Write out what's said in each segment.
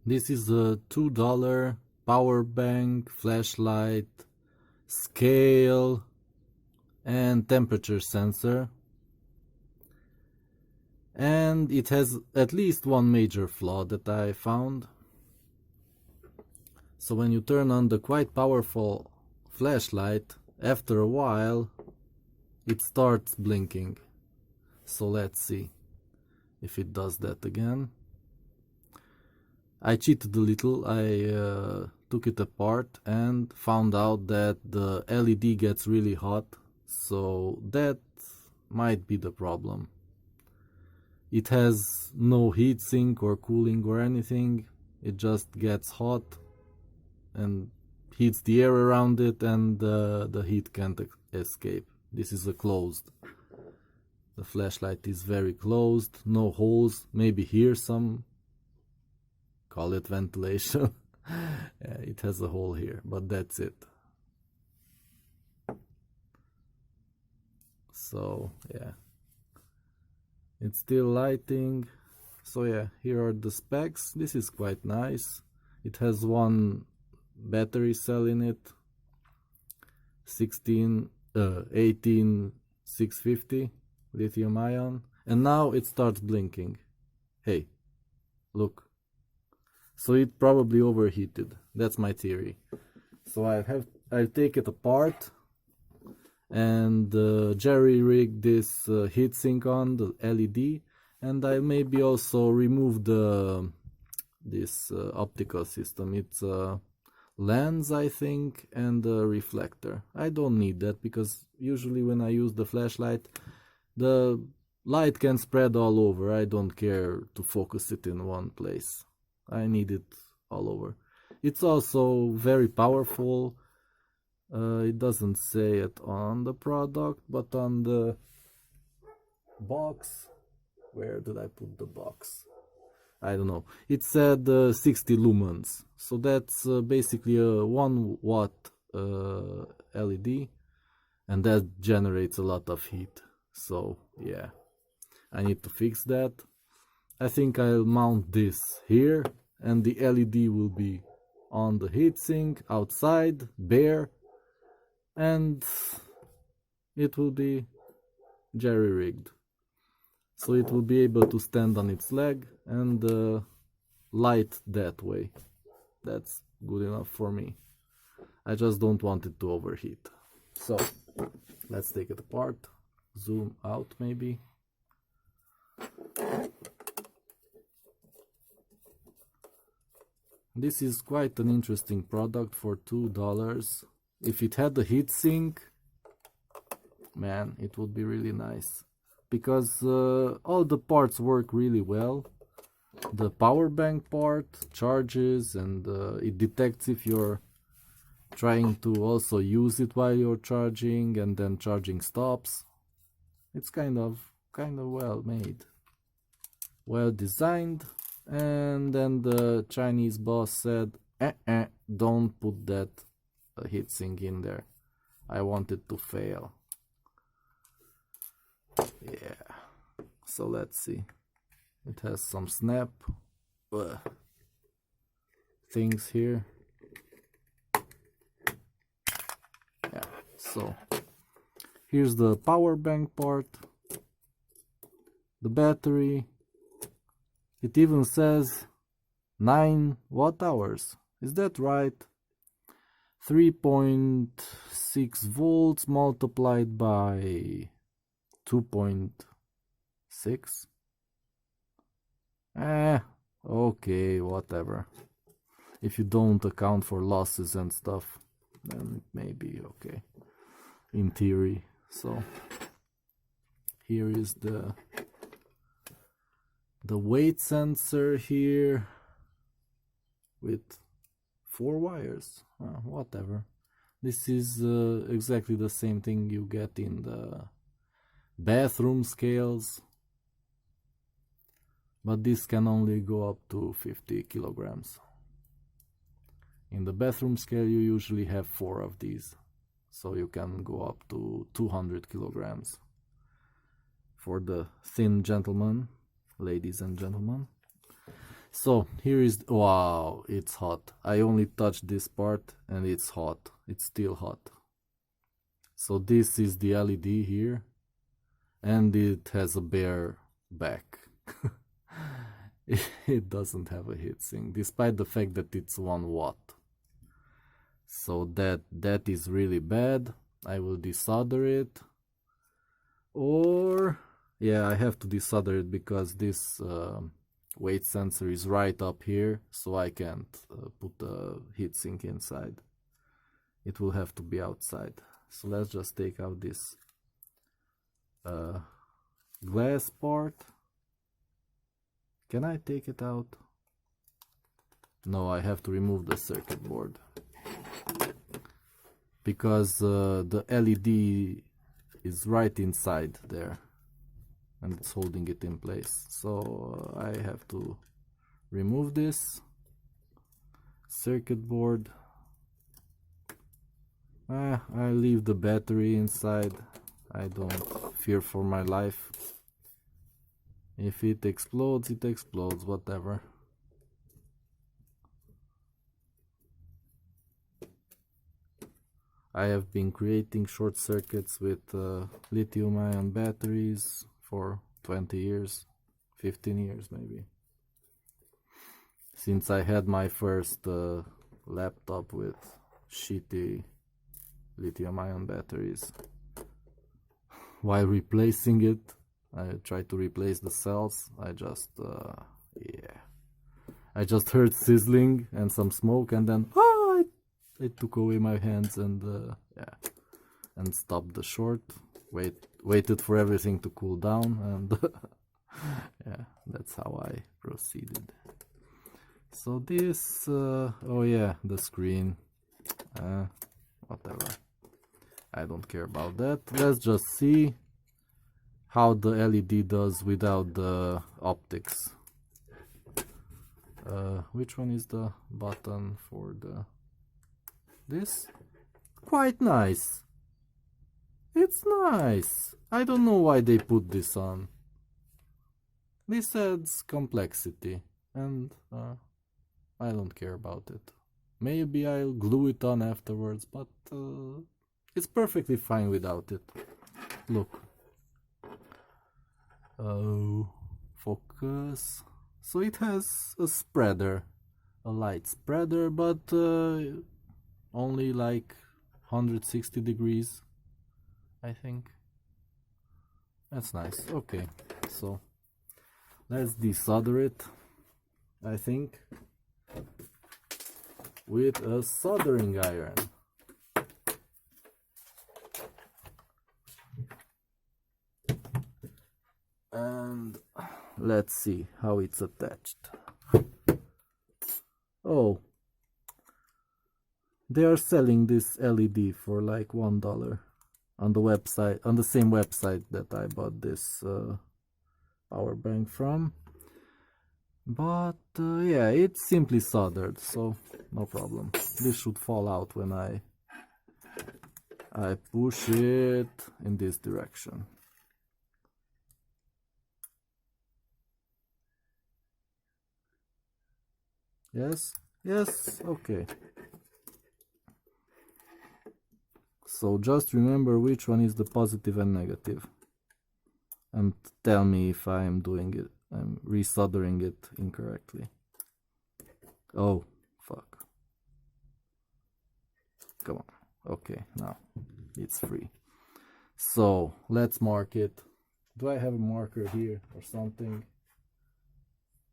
This is a $2 power bank, flashlight, scale, and temperature sensor. And it has at least one major flaw that I found. So when you turn on the quite powerful flashlight, after a while it starts blinking. So let's see if it does that again. I cheated a little. I took it apart and found out that the LED gets really hot, so that might be the problem. It has no heatsink or cooling or anything. It just gets hot and heats the air around it, and the heat can't escape. This is a closed. The flashlight is very closed, no holes. Maybe here some, call it ventilation. Yeah, it has a hole here, but that's it. So yeah, it's still lighting. So yeah, here are the specs. This is quite nice. It has one battery cell in it, 18650 lithium ion, and now it starts blinking. Hey, look. So it probably overheated. That's my theory. So I'll take it apart and jerry-rig this heatsink on the LED, and I'll maybe also remove this optical system. It's a lens, I think, and a reflector. I don't need that because usually when I use the flashlight, the light can spread all over. I don't care to focus it in one place. I need it all over. It's also very powerful. It doesn't say it on the product, but on the box, where did I put the box? I don't know. It said 60 lumens, so that's basically a 1 watt LED, and that generates a lot of heat. So yeah, I need to fix that. I think I'll mount this here, and the LED will be on the heatsink outside, bare, and it will be jerry-rigged. So it will be able to stand on its leg and light that way. That's good enough for me. I just don't want it to overheat. So let's take it apart, zoom out maybe. This is quite an interesting product for $2. If it had a heatsink, man, it would be really nice. Because all the parts work really well. The power bank part charges, and it detects if you're trying to also use it while you're charging, and then charging stops. It's kind of well made, well designed. And then the Chinese boss said, don't put that heatsink in there. I want it to fail. Yeah, so let's see. It has some snap things here. Yeah, so here's the power bank part, the battery. It even says 9 watt hours. Is that right? 3.6 volts multiplied by 2.6. Okay, whatever. If you don't account for losses and stuff, then it may be okay, in theory. So here is the weight sensor here with 4 wires. Whatever. This is exactly the same thing you get in the bathroom scales, but this can only go up to 50 kilograms. In the bathroom scale you usually have 4 of these, so you can go up to 200 kilograms for the thin gentleman, ladies and gentlemen. So here is, wow, it's hot. I only touched this part and it's hot. It's still hot. So this is the LED here, and it has a bare back. It doesn't have a heatsink, despite the fact that it's 1 watt. So that is really bad. I will desolder it, or yeah, I have to desolder it because this weight sensor is right up here, so I can't put a heatsink inside. It will have to be outside. So let's just take out this glass part. Can I take it out? No, I have to remove the circuit board, because the LED is right inside there and it's holding it in place. So I have to remove this circuit board. I leave the battery inside. I don't fear for my life. If it explodes, it explodes, whatever. I have been creating short circuits with lithium-ion batteries for 20 years, 15 years maybe. Since I had my first laptop with shitty lithium-ion batteries. While replacing it, I tried to replace the cells. I just heard sizzling and some smoke, and then it took away my hands and and stopped the short. Waited for everything to cool down, and yeah, that's how I proceeded. So this, oh yeah, the screen, whatever. I don't care about that. Let's just see how the LED does without the optics. Which one is the button for this? Quite nice. It's nice. I don't know why they put this on. This adds complexity, and I don't care about it. Maybe I'll glue it on afterwards, but it's perfectly fine without it. Look. Oh, focus. So it has a spreader, a light spreader, but only like 160 degrees, I think. That's nice. Okay, so let's desolder it, I think, with a soldering iron. And let's see how it's attached. Oh, they are selling this LED for like $1 on the website, on the same website that I bought this power bank from. But yeah, it's simply soldered, so no problem. This should fall out when I push it in this direction. Yes, yes, okay. So just remember which one is the positive and negative, and tell me if I'm doing it, I'm resoldering it incorrectly. Oh, fuck. Come on. Okay, now it's free. So let's mark it. Do I have a marker here or something?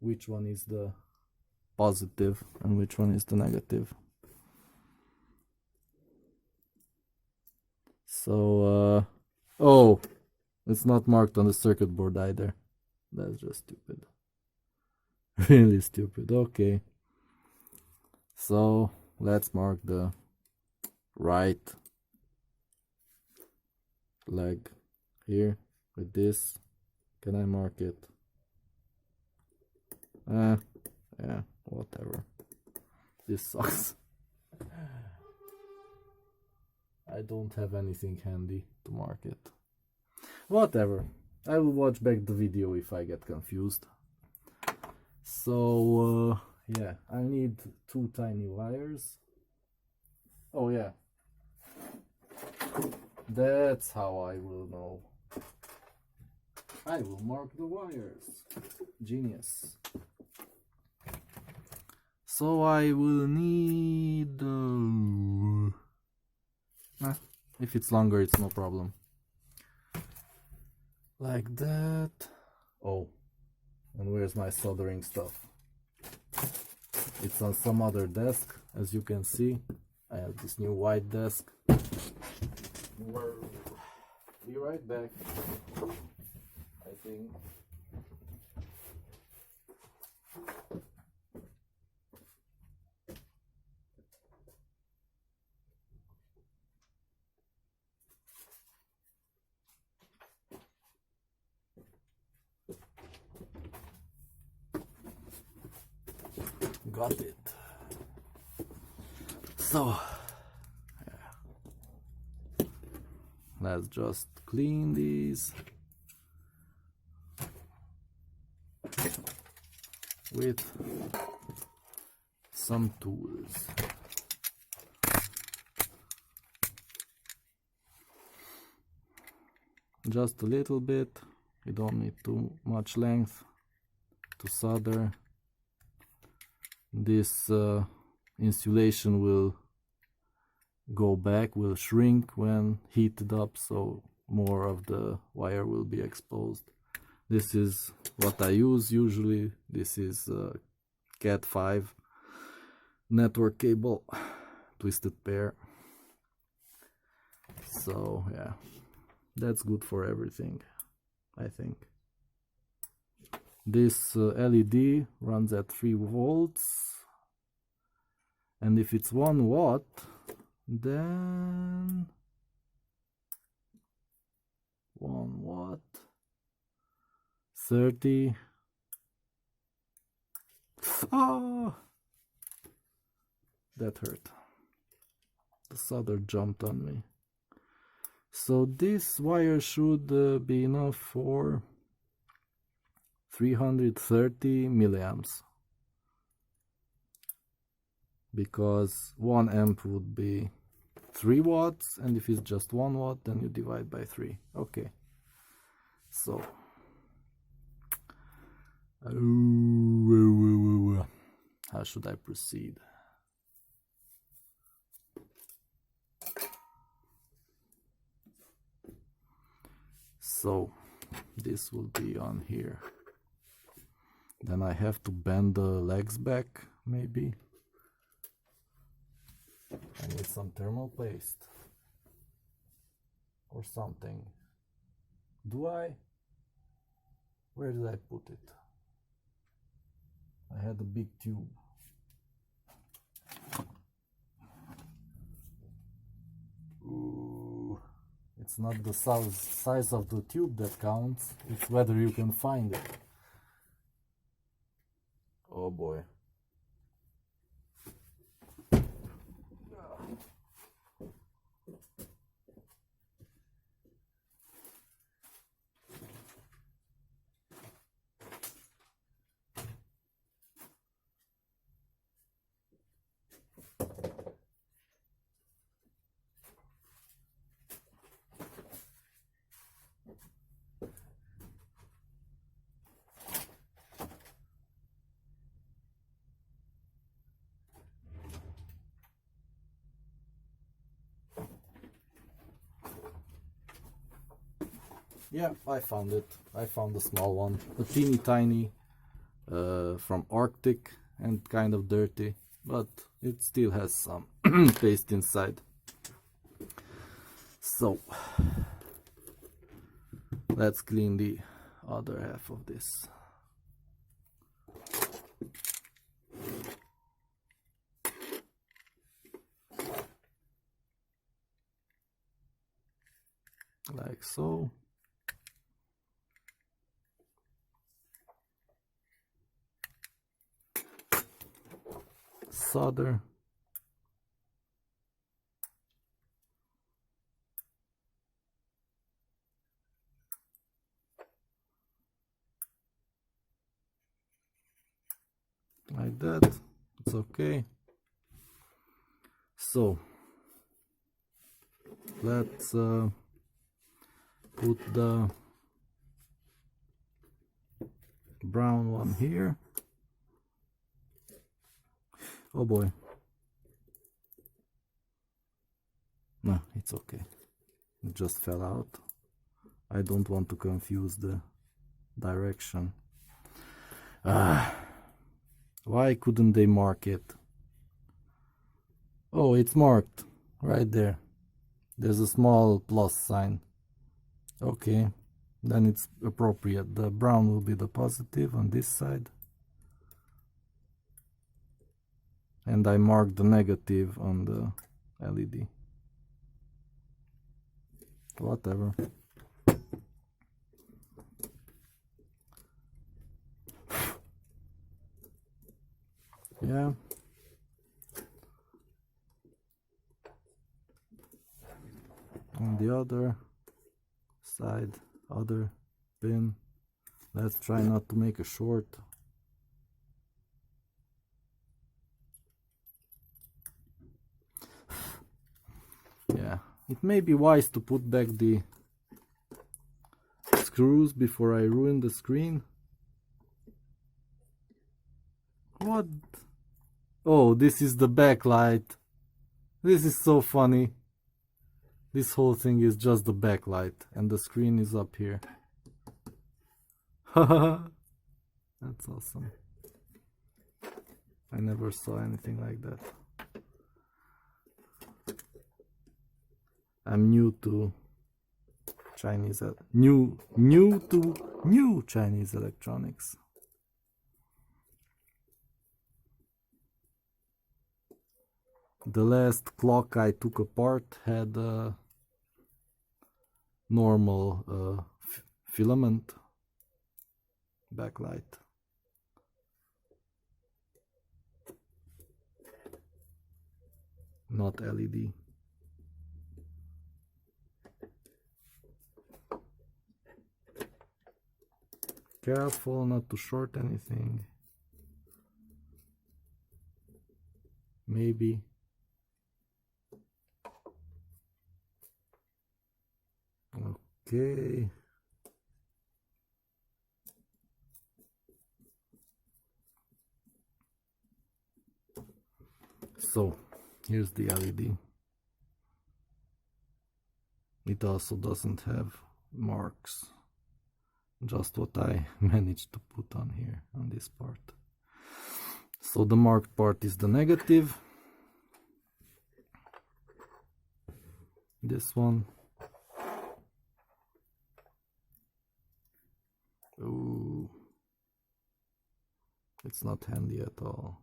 Which one is the positive and which one is the negative? So oh, it's not marked on the circuit board either. That's just stupid. Really stupid. Okay, so let's mark the right leg here with this. Can I mark it? Yeah, whatever. This sucks. I don't have anything handy to mark it. Whatever. I will watch back the video if I get confused. So yeah, I need 2 tiny wires. Oh yeah, that's how I will know. I will mark the wires. Genius. So I will need if it's longer it's no problem. Like that. Oh, and where's my soldering stuff? It's on some other desk, as you can see. I have this new white desk. Be right back, I think. Got it. So, yeah. Let's just clean these with some tools. Just a little bit. You don't need too much length to solder. This insulation will go back, will shrink when heated up, so more of the wire will be exposed. This is what I use usually. This is Cat 5 network cable, twisted pair. So yeah, that's good for everything, I think. This LED runs at 3 volts, and if it's 1 watt, then 1 watt, 30. Ah, that hurt. The solder jumped on me. So this wire should be enough for 330 milliamps, because 1 amp would be 3 watts, and if it's just 1 watt, then you divide by 3. Okay, so how should I proceed? So this will be on here. Then I have to bend the legs back, maybe. I need some thermal paste or something. Do I? Where did I put it? I had a big tube. Ooh, it's not the size of the tube that counts, it's whether you can find it. Oh boy. Yeah, I found it. I found a small one, a teeny tiny, from Arctic, and kind of dirty, but it still has some paste inside. So let's clean the other half of this. Like so. Solder. like that. It's okay. So let's put the brown one here. Oh boy. No, it's okay. It just fell out. I don't want to confuse the direction. Why couldn't they mark it? Oh, it's marked right there. There's a small plus sign. Okay, then it's appropriate. The brown will be the positive on this side. And I marked the negative on the LED. Whatever. Yeah. On the other side, other pin. Let's try not to make a short. Yeah, it may be wise to put back the screws before I ruin the screen. What? Oh, this is the backlight. This is so funny. This whole thing is just the backlight and the screen is up here. Haha, that's awesome. I never saw anything like that. I'm new to Chinese, new Chinese electronics. The last clock I took apart had a normal filament backlight. Not LED. Careful not to short anything. Maybe. Okay. So, here's the LED. It also doesn't have marks. Just what I managed to put on here, on this part. So the marked part is the negative. This one. Ooh. It's not handy at all.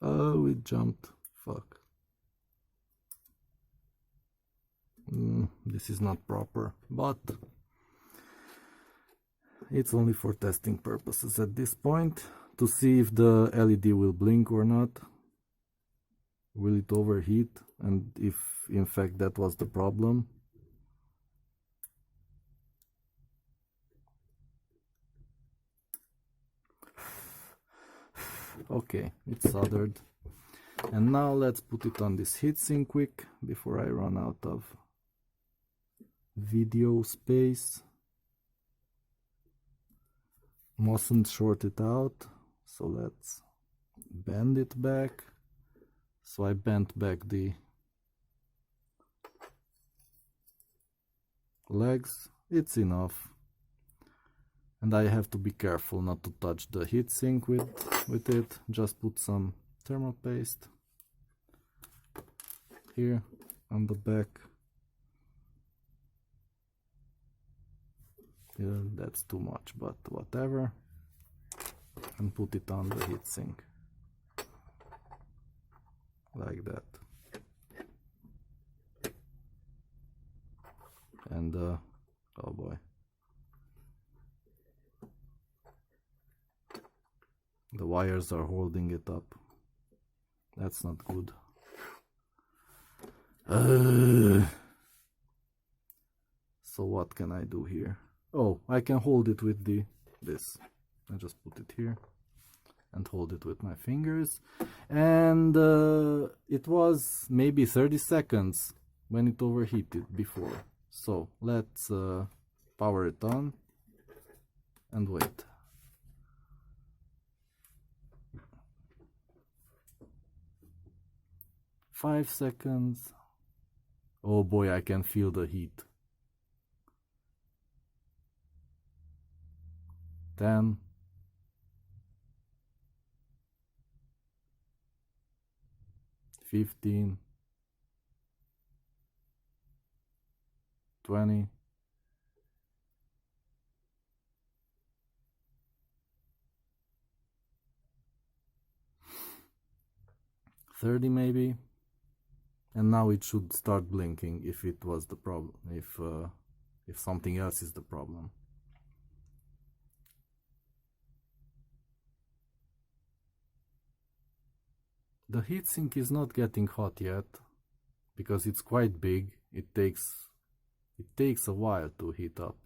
Oh, it jumped. Fuck. This is not proper, but it's only for testing purposes at this point, to see if the LED will blink or not. Will it overheat, and if in fact that was the problem. Okay, it's soldered. And now let's put it on this heatsink quick before I run out of video space. Mustn't short it out, so let's bend it back. So I bent back the legs. It's enough. And I have to be careful not to touch the heatsink with it. Just put some thermal paste here on the back. Yeah, that's too much, but whatever. And put it on the heatsink. Like that. And oh boy. The wires are holding it up. That's not good. So what can I do here? Oh, I can hold it with this. I just put it here and hold it with my fingers, and it was maybe 30 seconds when it overheated before. So let's power it on and wait. Five seconds. Oh boy, I can feel the heat. 10. 15. 20. 30 maybe. And now it should start blinking if it was the problem, if something else is the problem. The heatsink is not getting hot yet because it's quite big. It takes a while to heat up.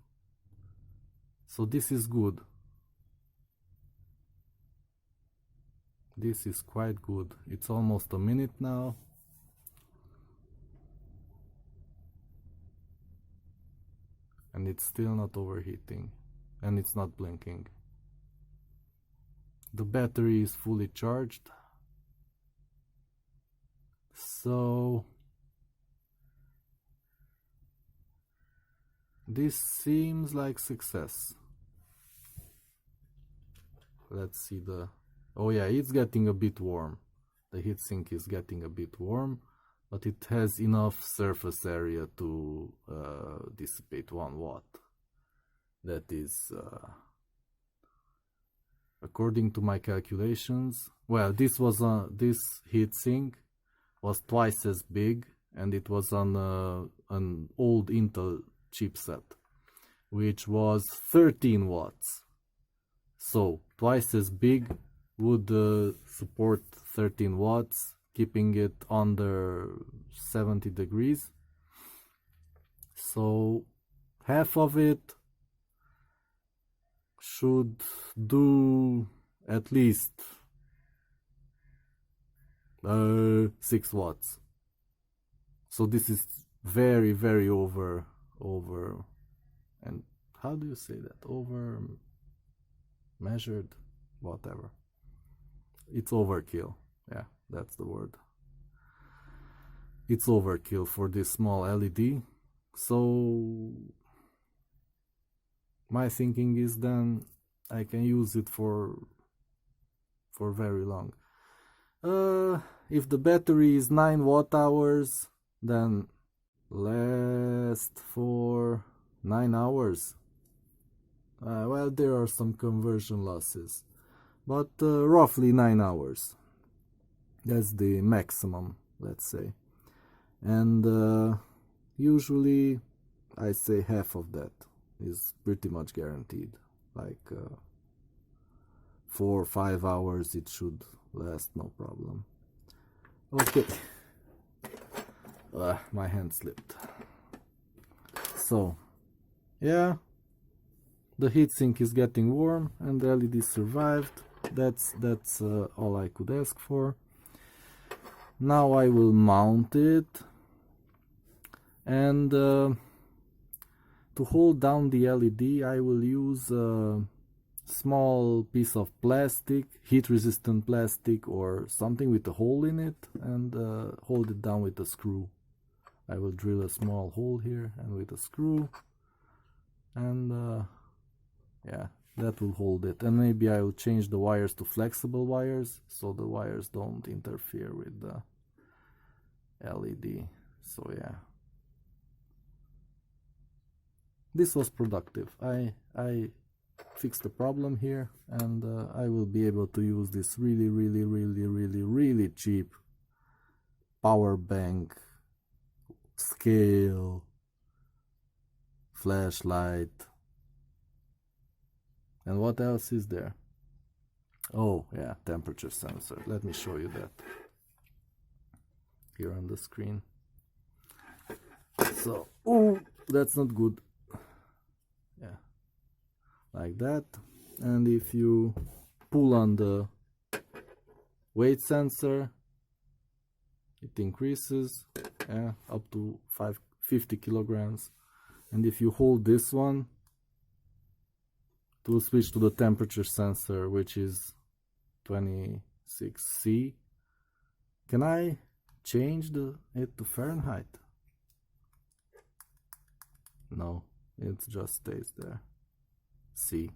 So this is good. This is quite good. It's almost a minute now. And it's still not overheating, and it's not blinking. The battery is fully charged, so this seems like success. Let's see the... Oh yeah, it's getting a bit warm. The heatsink is getting a bit warm, but it has enough surface area to dissipate 1 watt. That is, according to my calculations, well, this heatsink was twice as big, and it was on an old Intel chipset, which was 13 watts. So twice as big would support 13 watts, keeping it under 70 degrees. So half of it should do at least 6 watts. So this is very, very over, and how do you say that? Over measured, whatever. It's overkill. Yeah, that's the word. It's overkill for this small LED. So my thinking is then I can use it for very long. If the battery is 9 watt hours, then last for 9 hours. Well, there are some conversion losses, but roughly 9 hours. That's the maximum, let's say. And usually I say half of that is pretty much guaranteed. Like 4 or 5 hours it should last, no problem. Okay. My hand slipped. So yeah, the heatsink is getting warm and the LED survived. That's all I could ask for. Now I will mount it, and to hold down the LED I will use a small piece of plastic, heat resistant plastic or something with a hole in it, and hold it down with a screw. I will drill a small hole here and with a screw, and yeah, that will hold it. And maybe I will change the wires to flexible wires so the wires don't interfere with the LED. So yeah, this was productive. I fixed the problem here, and I will be able to use this really cheap power bank scale flashlight. And what else is there? Oh yeah, temperature sensor. Let me show you that here on the screen. So, oh, that's not good. Yeah, like that. and if you pull on the weight sensor, it increases up to 50 kilograms. And if you hold this one, it will switch to the temperature sensor, which is 26C. Can I change it to Fahrenheit? No, it just stays there. C.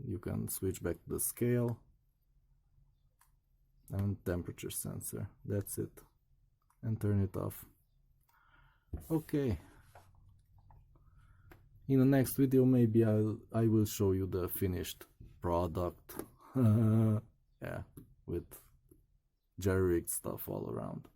You can switch back to the scale and temperature sensor. That's it. And turn it off. Okay. In the next video, maybe I will show you the finished product. Yeah, with jerry-rigged stuff all around.